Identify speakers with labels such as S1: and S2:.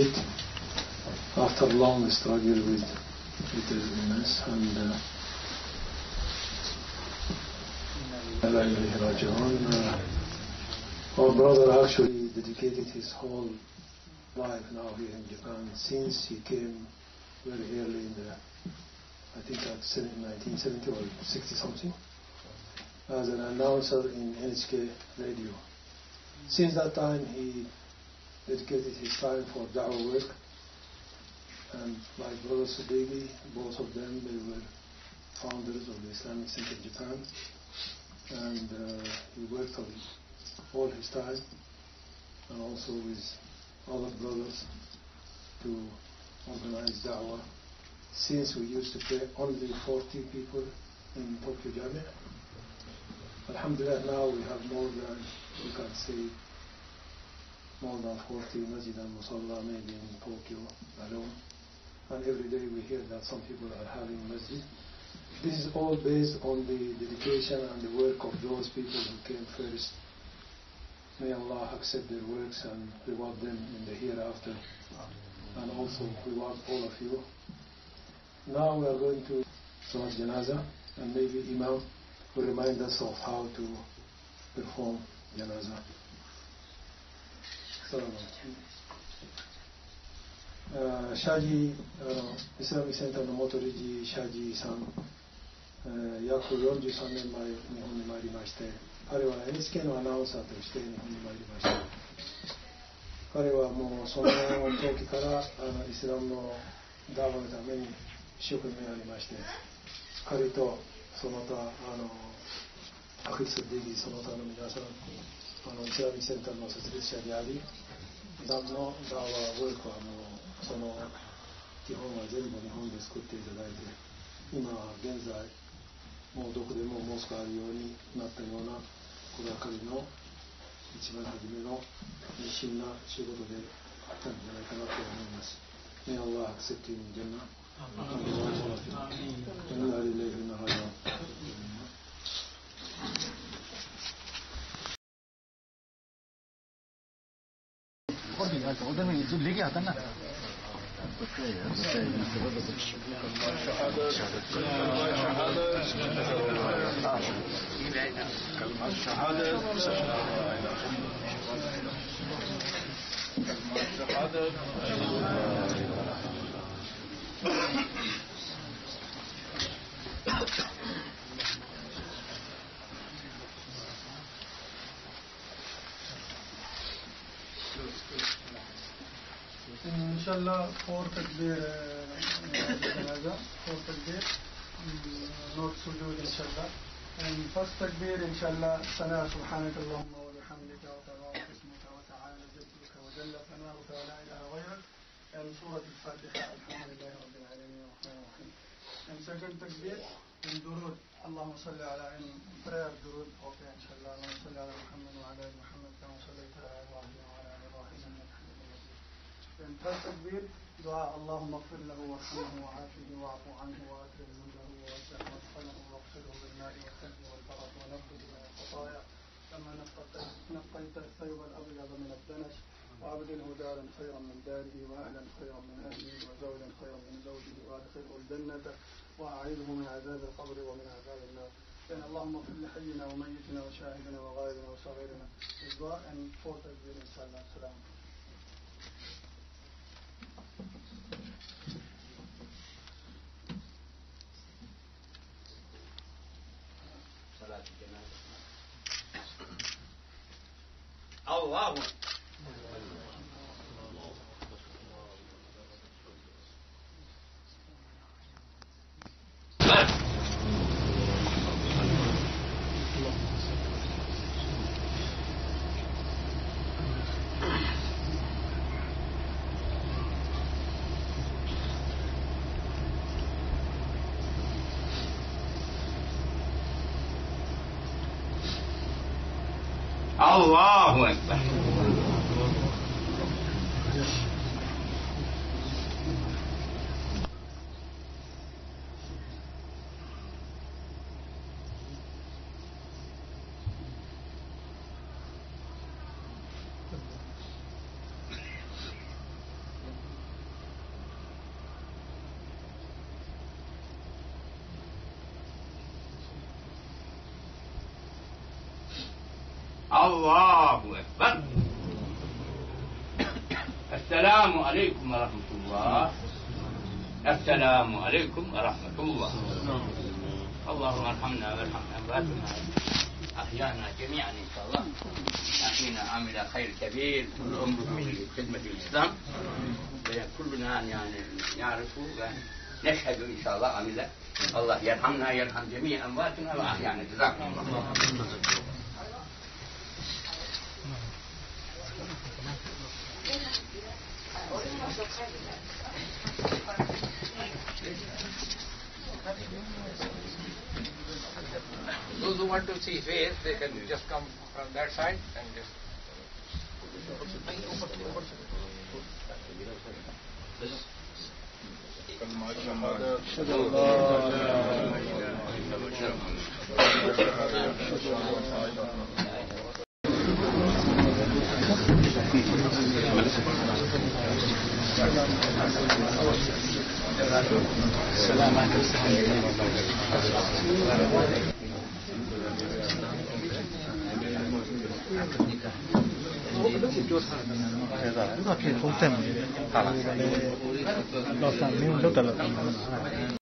S1: dedicate after long struggle with the illness, and our brother actually dedicated his whole life now here in Japan since he came very early in the, I think at 1970 or 60 something, as an announcer in NHK radio. Since that time he dedicated his time for da'wah work, and like Brother Sudegi, both of them, they were founders of the Islamic Center in Japan, and he worked on all his time, and also with other brothers to organize da'wah. Since we used to pay only 40 people in Tokyo Jami, alhamdulillah now we have more than, you can say, more than 40 masjid and musalla maybe in Tokyo alone. And every day we hear that some people are having masjid. This is all based on the dedication and the work of those people who came first. May Allah accept their works and reward them in the hereafter. And also reward all of you. Now we are going to Salat Janaza, and maybe Imam will remind us of how to perform Janaza. Shaji Islamic Center の元理事シャジさん、約43年前日本に参りまして、彼は NHK のアナウンサーとして日本に参りました。彼はもうその時からイスラムのダーワのために一生懸命やりまして、彼とその他アフィスディギその他の皆さん、イスラミックセンターの設立者であり、ダムのダーワーワークはもうその基本は全部日本で作っていただいて、今現在もうどこでもモスクあるようになったような、これは彼の一番初めの熱心な仕事であったんじゃないかなと思います。May Allah accept him in Jannah.
S2: उधर में लेके आता ना
S3: Inshallah, 4 takbir janaza, 4 takbir, not sujood inshallah. And first takbir inshallah, sana subhanakallahumma wa bihamdika wa tabarak ismuka wa ta'ala jadduka wa jalla thanauka wa la ilaha ghayrak. And Surah Al-Fatiha, alhamdulillahi rabbil alameen wa rahmanir rahim. And second takbir, in durud, Allahumma salli ala, in prayer durud, okay inshallah, Allahumma salli ala Muhammad wa ala Muhammad kama sallaita ala Ibrahim wa ala Ibrahim innaka hamidun majid. And third takbir, dua Allahumma ighfir lahu warhamhu wa'afihi wa'fu anhu wa akrim nuzulahu wa wasi' madkhalahu waghsilhu bil ma'i wal thalji wal barad wa naqqidhu min al khataya kama naqqayta ath-thawb al-abyad min ad-danas وأبدله دارا خيرا من داره وأهلا خيرا من أهله وزوجا خيرا من زوجه وأدخله الجنة وأعيذه من عذاب القبر ومن عذاب النار. Then اللهم اغفر لحينا وميتنا وشاهدنا وغائبنا وصغيرنا. الدعاء and 4 takbir inshallah. Salam.
S4: Allah. Allahu Akbar. الله أكبر. السلام عليكم ورحمة الله. السلام عليكم ورحمة الله. اللهم ارحمنا وارحم أمواتنا أحيانا جميعا إن شاء الله. أخينا عمل خير كبير كل عمره في خدمة الإسلام، كلنا يعني نعرف ونشهد إن شاء الله عمل. الله يرحمنا يرحم جميع أمواتنا وأحيانا. جزاكم الله.
S5: Those who want to see face, they can just come from that side and just.
S2: Lo sta, non lo